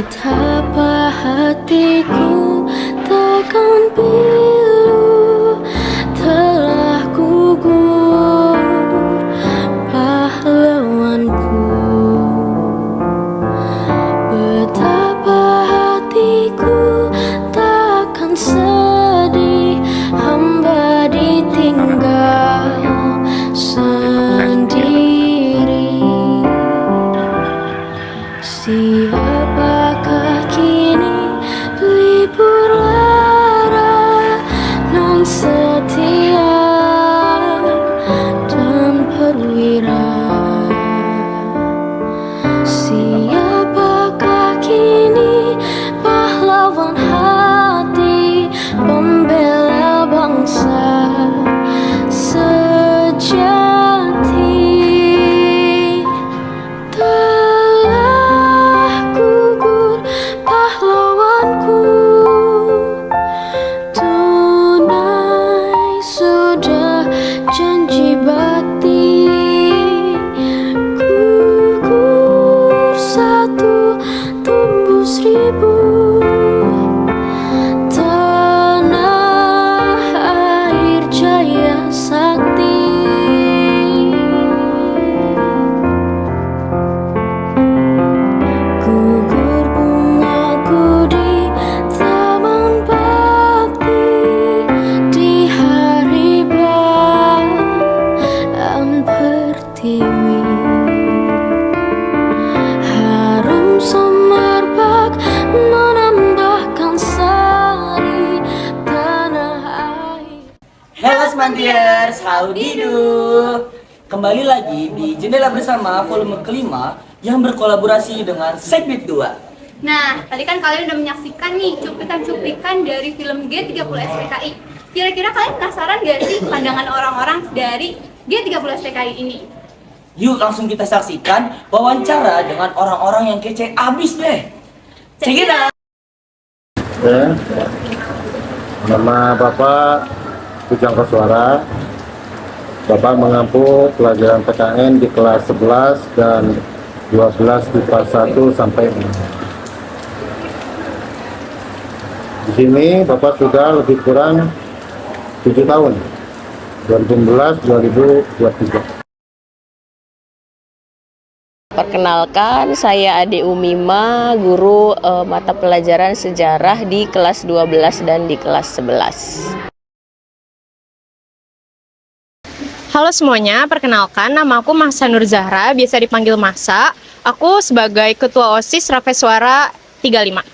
Betapa hatiku takkan pilu telah gugur pahlawanku. Betapa hatiku takkan sedih hamba ditinggal sendiri. Siapakah kini pelipur lara nan setia dan perwira? Siapakah kini pahlawan hati pembela bangsa sejati? Telah gugur pahlawanku, tunai sudah janji bakti. Gugur satu, tumbuh seribu. Tanah air jaya sakti. Gugur bungaku di taman bakti di hari bulan pertiwi. Harum semerbak menambahkan sari tanah air. Hello Smantiers, howdy do. Kembali lagi di Jendela Bersama volume kelima yang berkolaborasi dengan Sekbid 2. Nah, tadi kan kalian udah menyaksikan nih cuplikan-cuplikan dari film G30 SPKI. Kira-kira kalian penasaran gak sih pandangan orang-orang dari G30 SPKI ini? Yuk langsung kita saksikan wawancara dengan orang-orang yang kece abis deh. Check it out. Oke. Nama Bapak Kujang Koswara. Bapak mengampu pelajaran PKN di kelas 11 dan 12 di kelas 1 sampai 6. Di sini Bapak sudah lebih kurang 7 tahun, 2011-2023. Perkenalkan, saya Ade Umima, guru mata pelajaran sejarah di kelas 12 dan di kelas 11. Halo semuanya, perkenalkan nama aku Mahsa Nur Zahra, biasa dipanggil Mahsa. Aku sebagai Ketua OSIS Rafeswara 35.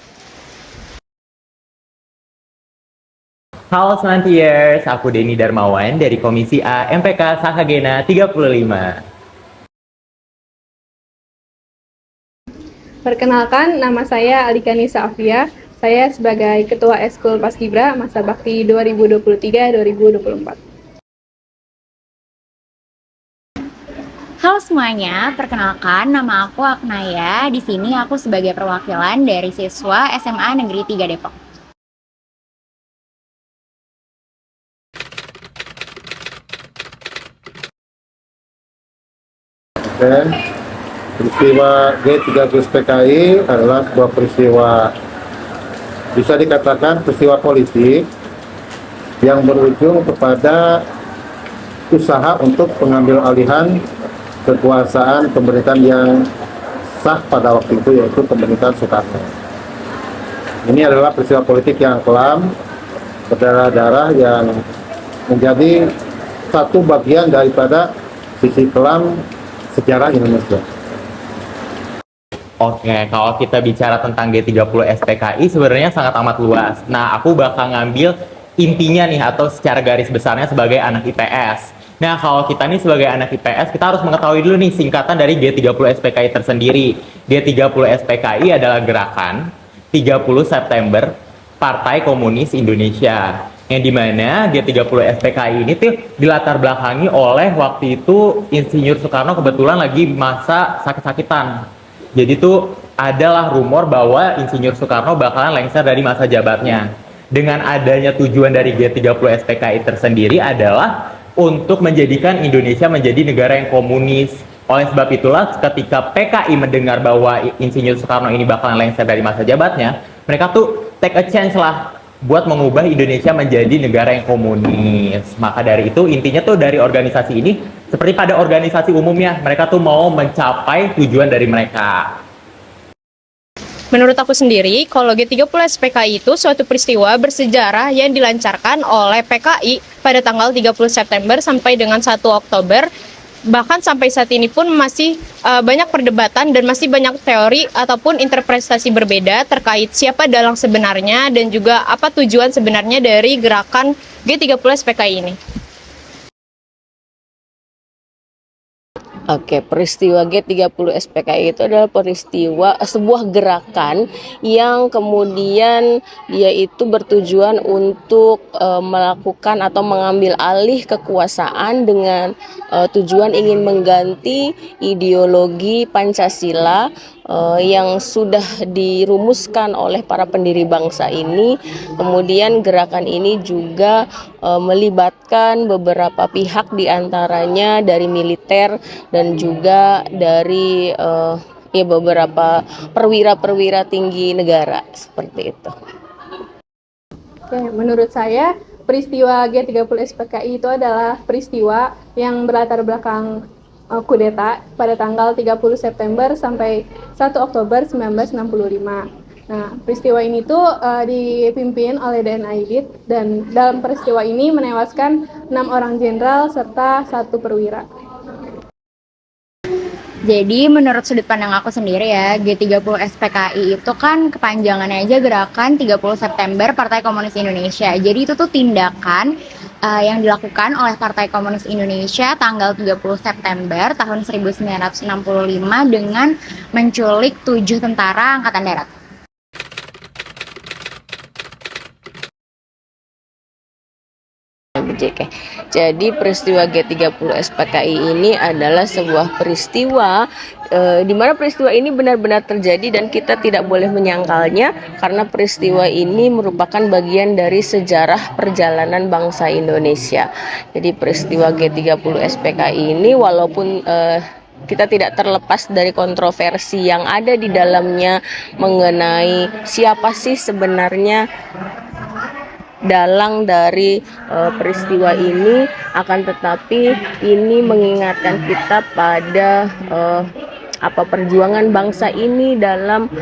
Halo Smantiers, aku Denny Darmawan dari Komisi A MPK Sahagena 35. Perkenalkan, nama saya Alika Nisa Afia. Saya sebagai Ketua Eskul Paskibra Masa Bakti 2023-2024. Halo semuanya, perkenalkan nama aku Aknaya. Di sini aku sebagai perwakilan dari siswa SMA Negeri 3 Depok. Oke. Peristiwa G30 PKI adalah sebuah peristiwa, bisa dikatakan peristiwa politik yang berujung kepada usaha untuk pengambil alihan kekuasaan pemerintahan yang sah pada waktu itu, yaitu pemerintahan Soekarno. Ini adalah peristiwa politik yang kelam, berdarah-darah, yang menjadi satu bagian daripada sisi kelam sejarah Indonesia. Oke, kalau kita bicara tentang G30 SPKI sebenarnya sangat amat luas. Nah, aku bakal ngambil intinya nih atau secara garis besarnya sebagai anak IPS. Nah, kalau kita nih sebagai anak IPS, kita harus mengetahui dulu nih singkatan dari G30 SPKI tersendiri. G30 SPKI adalah gerakan 30 September Partai Komunis Indonesia. Yang dimana G30 SPKI ini tuh dilatar belakangi oleh waktu itu Insinyur Soekarno kebetulan lagi masa sakit-sakitan. Jadi tuh adalah rumor bahwa Insinyur Soekarno bakalan lengser dari masa jabatnya. Dengan adanya tujuan dari G30 SPKI tersendiri adalah untuk menjadikan Indonesia menjadi negara yang komunis. Oleh sebab itulah ketika PKI mendengar bahwa Insinyur Soekarno ini bakalan lengser dari masa jabatnya, mereka tuh take a chance lah buat mengubah Indonesia menjadi negara yang komunis. Maka dari itu intinya tuh dari organisasi ini seperti pada organisasi umumnya, mereka tuh mau mencapai tujuan dari mereka. Menurut aku sendiri, kalau G30 SPKI itu suatu peristiwa bersejarah yang dilancarkan oleh PKI pada tanggal 30 September sampai dengan 1 Oktober. Bahkan sampai saat ini pun masih banyak perdebatan dan masih banyak teori ataupun interpretasi berbeda terkait siapa dalang sebenarnya dan juga apa tujuan sebenarnya dari gerakan G30 SPKI ini. Oke, peristiwa G30 SPKI itu adalah peristiwa sebuah gerakan yang kemudian dia itu bertujuan untuk melakukan atau mengambil alih kekuasaan dengan tujuan ingin mengganti ideologi Pancasila yang sudah dirumuskan oleh para pendiri bangsa ini. Kemudian gerakan ini juga melibatkan beberapa pihak, diantaranya dari militer dan juga dari beberapa perwira-perwira tinggi negara seperti itu. Oke, menurut saya peristiwa G30 SPKI itu adalah peristiwa yang berlatar belakang kudeta pada tanggal 30 September sampai 1 Oktober 1965. Nah, peristiwa ini tuh dipimpin oleh DN Aidit dan dalam peristiwa ini menewaskan 6 orang jenderal serta 1 perwira. Jadi menurut sudut pandang aku sendiri ya, G30 SPKI itu kan kepanjangannya aja gerakan 30 September Partai Komunis Indonesia. Jadi itu tuh tindakan yang dilakukan oleh Partai Komunis Indonesia tanggal 30 September tahun 1965 dengan menculik 7 tentara Angkatan Darat. Jadi peristiwa G30 SPKI ini adalah sebuah peristiwa di mana peristiwa ini benar-benar terjadi dan kita tidak boleh menyangkalnya karena peristiwa ini merupakan bagian dari sejarah perjalanan bangsa Indonesia. Jadi peristiwa G30 SPKI ini walaupun kita tidak terlepas dari kontroversi yang ada di dalamnya mengenai siapa sih sebenarnya dalang dari peristiwa ini, akan tetapi ini mengingatkan kita pada perjuangan bangsa ini dalam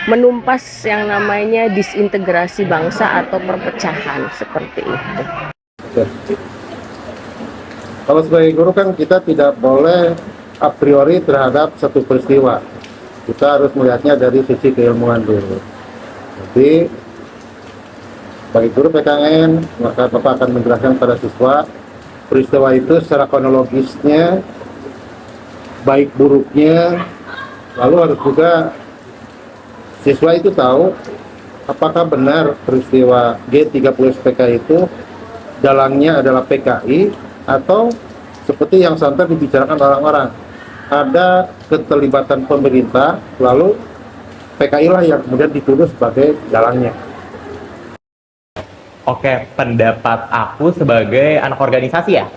menumpas yang namanya disintegrasi bangsa atau perpecahan seperti itu. Kalau sebagai guru kan kita tidak boleh a priori terhadap satu peristiwa. Kita harus melihatnya dari sisi keilmuan dulu. Jadi bagi guru PKN, maka Bapak akan menjelaskan pada siswa peristiwa itu secara kronologisnya, baik buruknya, lalu harus juga siswa itu tahu apakah benar peristiwa G30 SPKI itu dalangnya adalah PKI atau seperti yang santer dibicarakan orang-orang, ada keterlibatan pemerintah lalu PKI lah yang kemudian dituduh sebagai dalangnya. Oke, pendapat aku sebagai anak organisasi ya.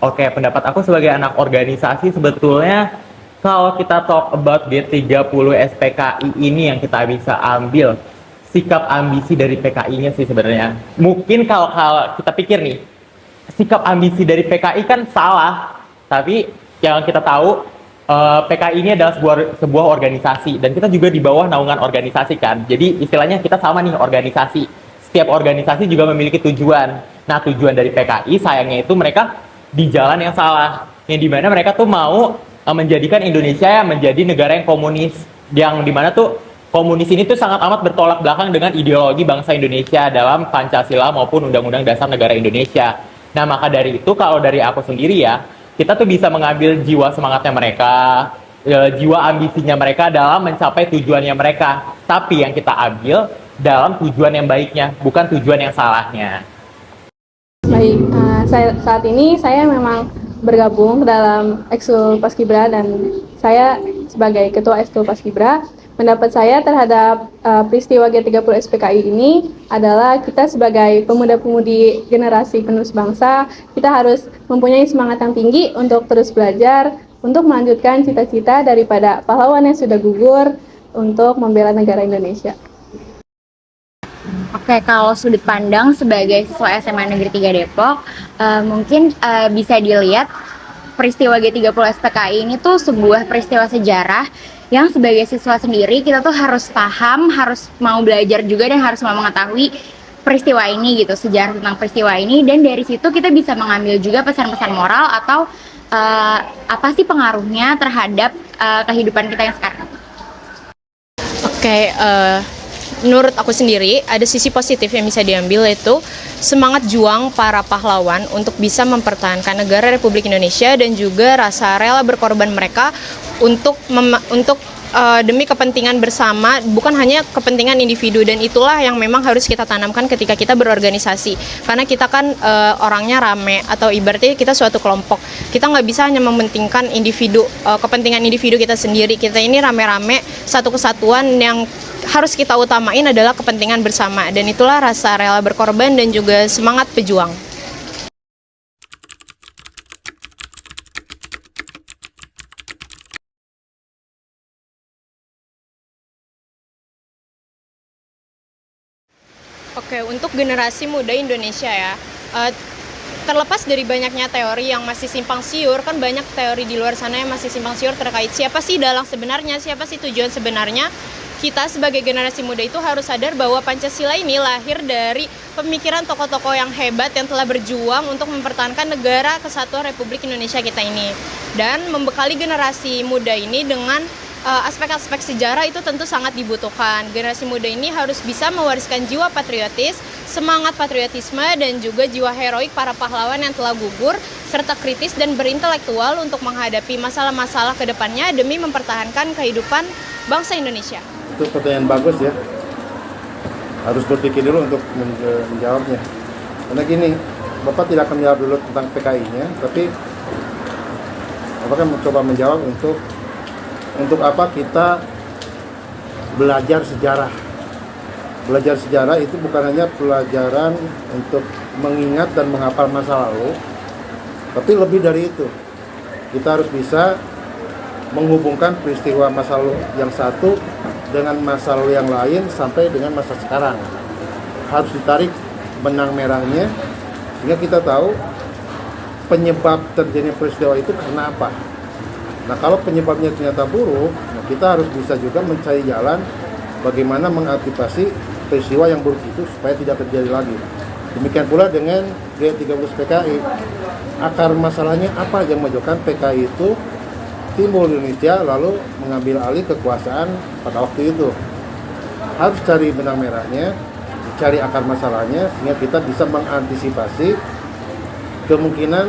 Oke, pendapat aku sebagai anak organisasi sebetulnya kalau kita talk about G30 SPKI ini yang kita bisa ambil sikap ambisi dari PKI-nya sih sebenarnya. Mungkin kalau kita pikir nih, sikap ambisi dari PKI kan salah, tapi yang kita tahu PKI ini adalah sebuah organisasi dan kita juga di bawah naungan organisasi kan. Jadi istilahnya kita sama nih organisasi. Setiap organisasi juga memiliki tujuan. Nah, tujuan dari PKI sayangnya itu mereka di jalan yang salah. Yang dimana mereka tuh mau menjadikan Indonesia menjadi negara yang komunis. Yang dimana tuh komunis ini tuh sangat amat bertolak belakang dengan ideologi bangsa Indonesia dalam Pancasila maupun Undang-Undang Dasar Negara Indonesia. Nah, maka dari itu kalau dari aku sendiri ya, kita tuh bisa mengambil jiwa semangatnya mereka, jiwa ambisinya mereka dalam mencapai tujuannya mereka. Tapi yang kita ambil dalam tujuan yang baiknya, bukan tujuan yang salahnya. Baik, saat ini saya memang bergabung dalam Ekskul Paskibra dan saya sebagai Ketua Ekskul Paskibra pendapat saya terhadap peristiwa G30 SPKI ini adalah kita sebagai pemuda-pemudi generasi penerus bangsa, kita harus mempunyai semangat yang tinggi untuk terus belajar, untuk melanjutkan cita-cita daripada pahlawan yang sudah gugur untuk membela negara Indonesia. Oke, kalau sudut pandang sebagai siswa SMA Negeri 3 Depok, mungkin bisa dilihat peristiwa G30 SPKI ini tuh sebuah peristiwa sejarah yang sebagai siswa sendiri kita tuh harus paham, harus mau belajar juga dan harus mau mengetahui peristiwa ini gitu, sejarah tentang peristiwa ini, dan dari situ kita bisa mengambil juga pesan-pesan moral atau apa sih pengaruhnya terhadap kehidupan kita yang sekarang. Oke, menurut aku sendiri ada sisi positif yang bisa diambil, yaitu semangat juang para pahlawan untuk bisa mempertahankan negara Republik Indonesia dan juga rasa rela berkorban mereka untuk demi kepentingan bersama, bukan hanya kepentingan individu, dan itulah yang memang harus kita tanamkan ketika kita berorganisasi, karena kita kan orangnya rame, atau ibaratnya kita suatu kelompok, kita nggak bisa hanya mementingkan individu, kepentingan individu kita sendiri, kita ini rame-rame, satu kesatuan yang harus kita utamain adalah kepentingan bersama, dan itulah rasa rela berkorban dan juga semangat pejuang. Oke, untuk generasi muda Indonesia ya, terlepas dari banyaknya teori yang masih simpang siur, kan banyak teori di luar sana yang masih simpang siur terkait siapa sih dalang sebenarnya, siapa sih tujuan sebenarnya. Kita sebagai generasi muda itu harus sadar bahwa Pancasila ini lahir dari pemikiran tokoh-tokoh yang hebat yang telah berjuang untuk mempertahankan negara kesatuan Republik Indonesia kita ini. Dan membekali generasi muda ini dengan aspek-aspek sejarah itu tentu sangat dibutuhkan. Generasi muda ini harus bisa mewariskan jiwa patriotis, semangat patriotisme, dan juga jiwa heroik para pahlawan yang telah gugur, serta kritis dan berintelektual untuk menghadapi masalah-masalah ke depannya demi mempertahankan kehidupan bangsa Indonesia. Itu pertanyaan bagus ya. Harus berpikir dulu untuk menjawabnya. Karena gini, Bapak tidak akan menjawab dulu tentang PKI-nya, tapi Bapak akan mencoba menjawab untuk apa kita belajar sejarah. Belajar sejarah itu bukan hanya pelajaran untuk mengingat dan menghafal masa lalu, tapi lebih dari itu. Kita harus bisa menghubungkan peristiwa masa lalu yang satu dengan masa lalu yang lain sampai dengan masa sekarang. Harus ditarik benang merahnya sehingga kita tahu penyebab terjadinya peristiwa itu karena apa. Nah, kalau penyebabnya ternyata buruk, nah kita harus bisa juga mencari jalan bagaimana mengantisipasi peristiwa yang buruk itu supaya tidak terjadi lagi. Demikian pula dengan G30 PKI. Akar masalahnya apa yang menyebabkan PKI itu timbul di Indonesia lalu mengambil alih kekuasaan pada waktu itu. Harus cari benang merahnya, cari akar masalahnya sehingga kita bisa mengantisipasi kemungkinan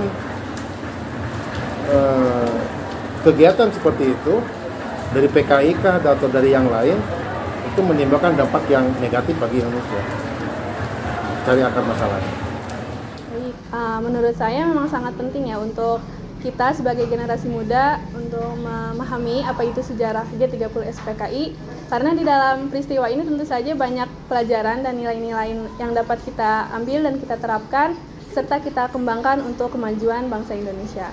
kegiatan seperti itu dari PKI kah atau dari yang lain itu menimbulkan dampak yang negatif bagi Indonesia. Cari akar masalahnya. Baik, menurut saya memang sangat penting ya untuk kita sebagai generasi muda untuk memahami apa itu sejarah G30 SPKI, karena di dalam peristiwa ini tentu saja banyak pelajaran dan nilai-nilai yang dapat kita ambil dan kita terapkan serta kita kembangkan untuk kemajuan bangsa Indonesia.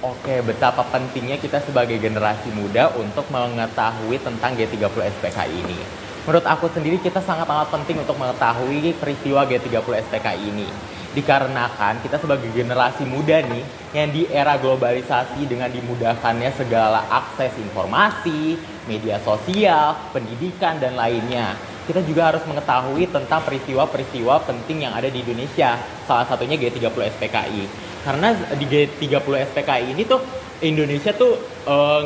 Oke, betapa pentingnya kita sebagai generasi muda untuk mengetahui tentang G30 SPKI ini. Menurut aku sendiri kita sangat amat penting untuk mengetahui peristiwa G30 SPKI ini. Dikarenakan kita sebagai generasi muda nih yang di era globalisasi dengan dimudahkannya segala akses informasi, media sosial, pendidikan, dan lainnya. Kita juga harus mengetahui tentang peristiwa-peristiwa penting yang ada di Indonesia, salah satunya G30 SPKI. Karena di G30 SPKI ini tuh Indonesia tuh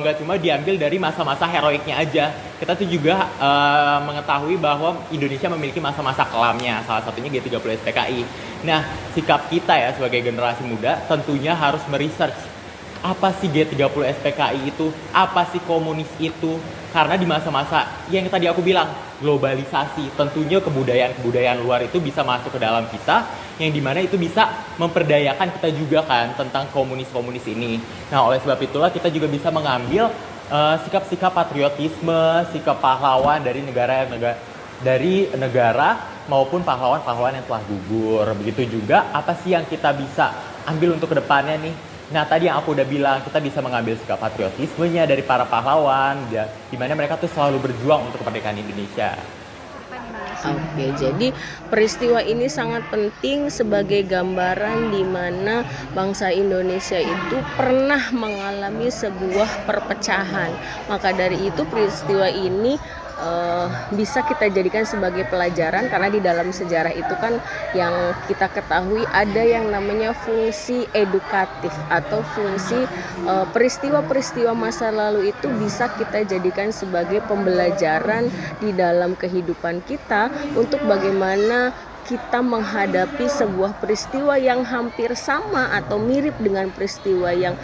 nggak cuma diambil dari masa-masa heroiknya aja. Kita tuh juga mengetahui bahwa Indonesia memiliki masa-masa kelamnya, salah satunya G30 SPKI. Nah, sikap kita ya sebagai generasi muda tentunya harus meresearch apa sih G30 SPKI itu, apa sih komunis itu. Karena di masa-masa yang tadi aku bilang, globalisasi, tentunya kebudayaan luar itu bisa masuk ke dalam kita, yang dimana itu bisa memperdayakan kita juga kan tentang komunis-komunis ini. Nah, oleh sebab itulah kita juga bisa mengambil sikap-sikap patriotisme, sikap pahlawan dari negara maupun pahlawan-pahlawan yang telah gugur. Begitu juga apa sih yang kita bisa ambil untuk kedepannya nih? Nah, tadi yang aku udah bilang, kita bisa mengambil sikap patriotismenya dari para pahlawan, di mana mereka tuh selalu berjuang untuk kemerdekaan Indonesia. Oke, jadi peristiwa ini sangat penting sebagai gambaran di mana bangsa Indonesia itu pernah mengalami sebuah perpecahan. Maka dari itu peristiwa ini bisa kita jadikan sebagai pelajaran, karena di dalam sejarah itu kan yang kita ketahui ada yang namanya fungsi edukatif atau fungsi peristiwa-peristiwa masa lalu itu bisa kita jadikan sebagai pembelajaran di dalam kehidupan kita untuk bagaimana kita menghadapi sebuah peristiwa yang hampir sama atau mirip dengan peristiwa yang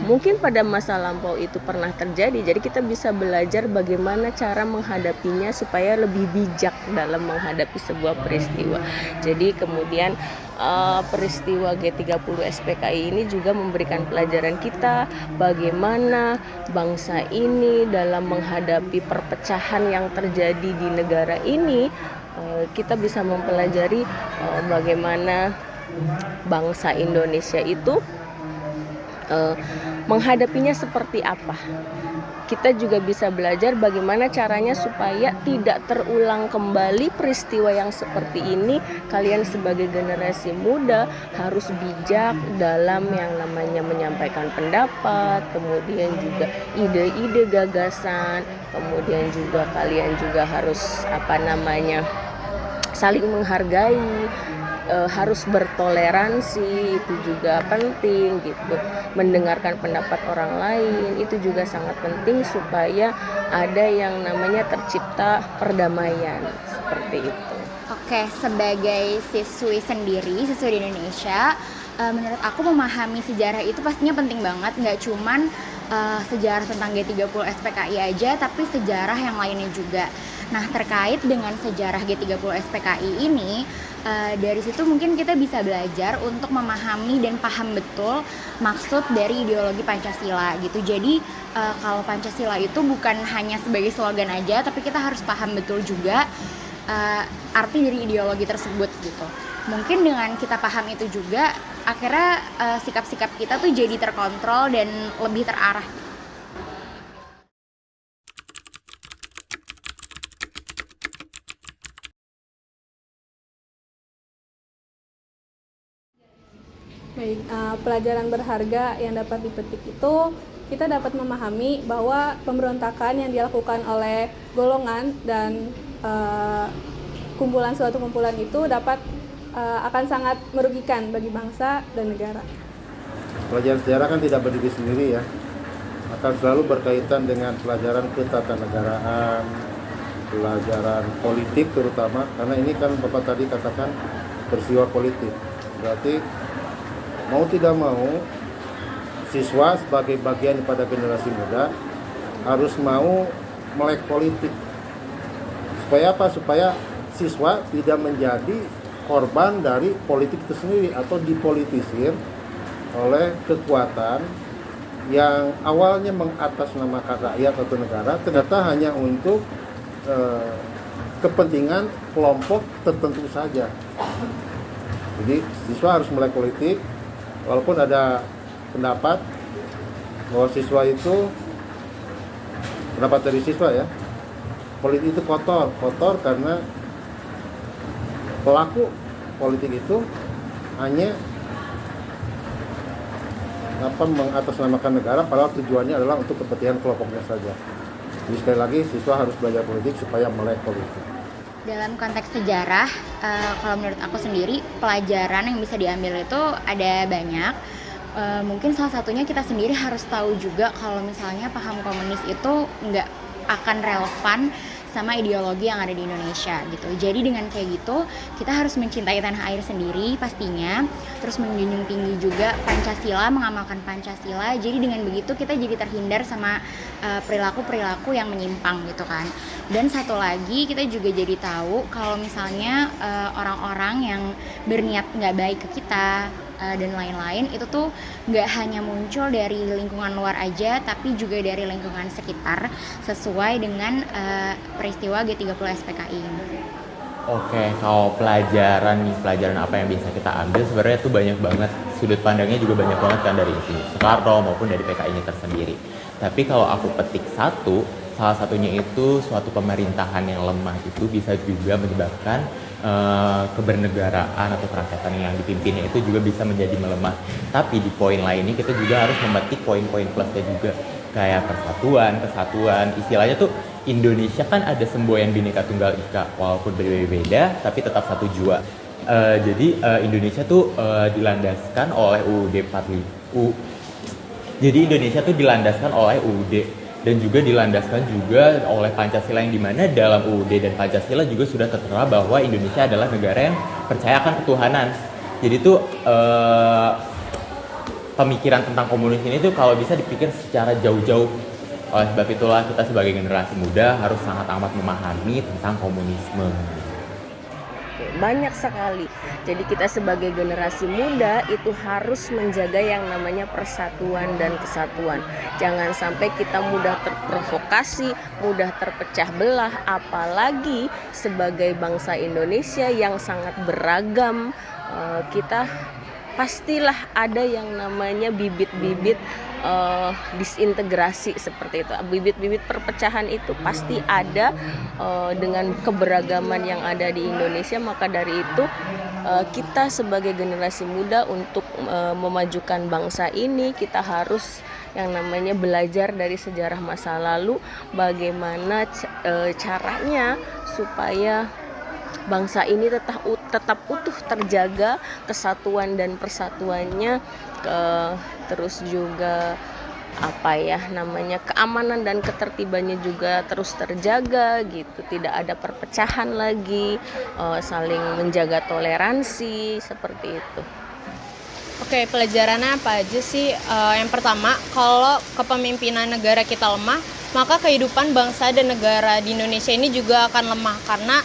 mungkin pada masa lampau itu pernah terjadi. Jadi kita bisa belajar bagaimana cara menghadapinya supaya lebih bijak dalam menghadapi sebuah peristiwa. Jadi kemudian peristiwa G30 SPKI ini juga memberikan pelajaran kita bagaimana bangsa ini dalam menghadapi perpecahan yang terjadi di negara ini. Kita bisa mempelajari bagaimana bangsa Indonesia itu menghadapinya seperti apa. Kita juga bisa belajar bagaimana caranya supaya tidak terulang kembali peristiwa yang seperti ini. Kalian sebagai generasi muda harus bijak dalam yang namanya menyampaikan pendapat, kemudian juga ide-ide gagasan, kemudian juga kalian juga harus saling menghargai, harus bertoleransi, itu juga penting gitu. Mendengarkan pendapat orang lain itu juga sangat penting supaya ada yang namanya tercipta perdamaian seperti itu. Oke, sebagai siswi di Indonesia, menurut aku memahami sejarah itu pastinya penting banget, nggak cuman sejarah tentang G30 SPKI aja, tapi sejarah yang lainnya juga. Nah, terkait dengan sejarah G30 SPKI ini, dari situ mungkin kita bisa belajar untuk memahami dan paham betul maksud dari ideologi Pancasila gitu. Jadi kalau Pancasila itu bukan hanya sebagai slogan aja, tapi kita harus paham betul juga arti dari ideologi tersebut gitu. Mungkin dengan kita paham itu juga, akhirnya sikap-sikap kita tuh jadi terkontrol dan lebih terarah. Baik, pelajaran berharga yang dapat dipetik itu kita dapat memahami bahwa pemberontakan yang dilakukan oleh golongan dan suatu kumpulan itu akan sangat merugikan bagi bangsa dan negara. Pelajaran sejarah kan tidak berdiri sendiri ya, akan selalu berkaitan dengan pelajaran ketatanegaraan, pelajaran politik terutama, karena ini kan Bapak tadi katakan peristiwa politik. Berarti mau tidak mau, siswa sebagai bagian pada generasi muda harus mau melek politik. Supaya apa? Supaya siswa tidak menjadi korban dari politik itu sendiri atau dipolitisir oleh kekuatan yang awalnya mengatasnamakan rakyat atau negara, ternyata hanya untuk kepentingan kelompok tertentu saja. Jadi siswa harus melek politik. Walaupun ada pendapat bahwa siswa itu, pendapat dari siswa ya, politik itu kotor karena pelaku politik itu hanya mengatasnamakan negara, padahal tujuannya adalah untuk kepentingan kelompoknya saja. Jadi sekali lagi siswa harus belajar politik supaya melek politik. Dalam konteks sejarah, kalau menurut aku sendiri, pelajaran yang bisa diambil itu ada banyak. Mungkin salah satunya kita sendiri harus tahu juga kalau misalnya paham komunis itu nggak akan relevan sama ideologi yang ada di Indonesia gitu. Jadi dengan kayak gitu, kita harus mencintai tanah air sendiri pastinya, terus menjunjung tinggi juga Pancasila, mengamalkan Pancasila. Jadi dengan begitu kita jadi terhindar sama perilaku-perilaku yang menyimpang gitu kan. Dan satu lagi, kita juga jadi tahu kalau misalnya orang-orang yang berniat nggak baik ke kita, dan lain-lain itu tuh nggak hanya muncul dari lingkungan luar aja, tapi juga dari lingkungan sekitar sesuai dengan peristiwa G30 SPKI ini. Oke, kalau pelajaran apa yang bisa kita ambil sebenarnya tuh banyak banget, sudut pandangnya juga banyak banget kan dari isi Soekarno maupun dari PKI-nya tersendiri. Tapi kalau aku petik salah satunya itu suatu pemerintahan yang lemah itu bisa juga menyebabkan kebernegaraan atau kerakyatan yang dipimpinnya itu juga bisa menjadi melemah. Tapi di poin lainnya kita juga harus memetik poin-poin plusnya juga, kayak kesatuan, istilahnya tuh Indonesia kan ada semboyan Bhinneka Tunggal Ika, walaupun berbeda-beda tapi tetap satu jua. Jadi Indonesia tuh dilandaskan oleh UUD 45. Jadi Indonesia tuh dilandaskan oleh UUD dan juga dilandaskan juga oleh Pancasila, yang dimana dalam UUD dan Pancasila juga sudah tertera bahwa Indonesia adalah negara yang percaya akan ketuhanan. Jadi tuh pemikiran tentang komunis ini tuh kalau bisa dipikir secara jauh-jauh. Oleh sebab itulah kita sebagai generasi muda harus sangat amat memahami tentang komunisme. Banyak sekali. Jadi kita sebagai generasi muda itu harus menjaga yang namanya persatuan dan kesatuan. Jangan sampai kita mudah terprovokasi, mudah terpecah belah, apalagi sebagai bangsa Indonesia yang sangat beragam. Kita pastilah ada yang namanya bibit-bibit disintegrasi seperti itu. Bibit-bibit perpecahan itu pasti ada dengan keberagaman yang ada di Indonesia. Maka dari itu kita sebagai generasi muda untuk memajukan bangsa ini, kita harus yang namanya belajar dari sejarah masa lalu, bagaimana caranya supaya bangsa ini tetap utuh, terjaga kesatuan dan persatuannya, terus juga keamanan dan ketertibannya juga terus terjaga gitu, tidak ada perpecahan lagi, saling menjaga toleransi seperti itu. Oke, pelajarannya apa aja sih? Yang pertama, kalau kepemimpinan negara kita lemah, maka kehidupan bangsa dan negara di Indonesia ini juga akan lemah, karena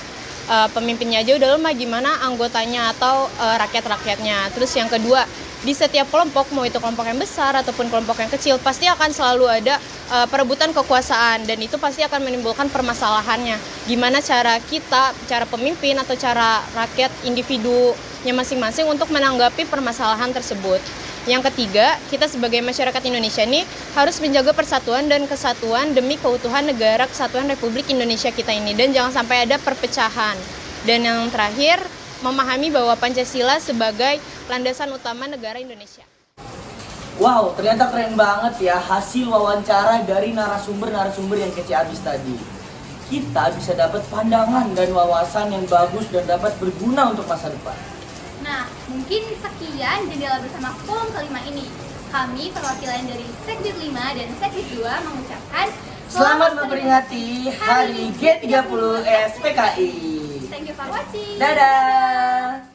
pemimpinnya aja udah lemah, gimana anggotanya atau rakyat-rakyatnya. Terus yang kedua, di setiap kelompok, mau itu kelompok yang besar ataupun kelompok yang kecil, pasti akan selalu ada perebutan kekuasaan, dan itu pasti akan menimbulkan permasalahannya. Gimana cara kita, cara pemimpin atau cara rakyat individunya masing-masing untuk menanggapi permasalahan tersebut. Yang ketiga, kita sebagai masyarakat Indonesia ini harus menjaga persatuan dan kesatuan demi keutuhan negara kesatuan Republik Indonesia kita ini, dan jangan sampai ada perpecahan. Dan yang terakhir, memahami bahwa Pancasila sebagai landasan utama negara Indonesia. Wow, ternyata keren banget ya hasil wawancara dari narasumber yang kece abis tadi. Kita bisa dapat pandangan dan wawasan yang bagus dan dapat berguna untuk masa depan. Nah, mungkin sekian jendela bersama forum kelima ini. Kami perwakilan dari Sekbid 5 dan Sekbid 2 mengucapkan Selamat memperingati Hari G30 SPKI. Thank you for watching. Dadah.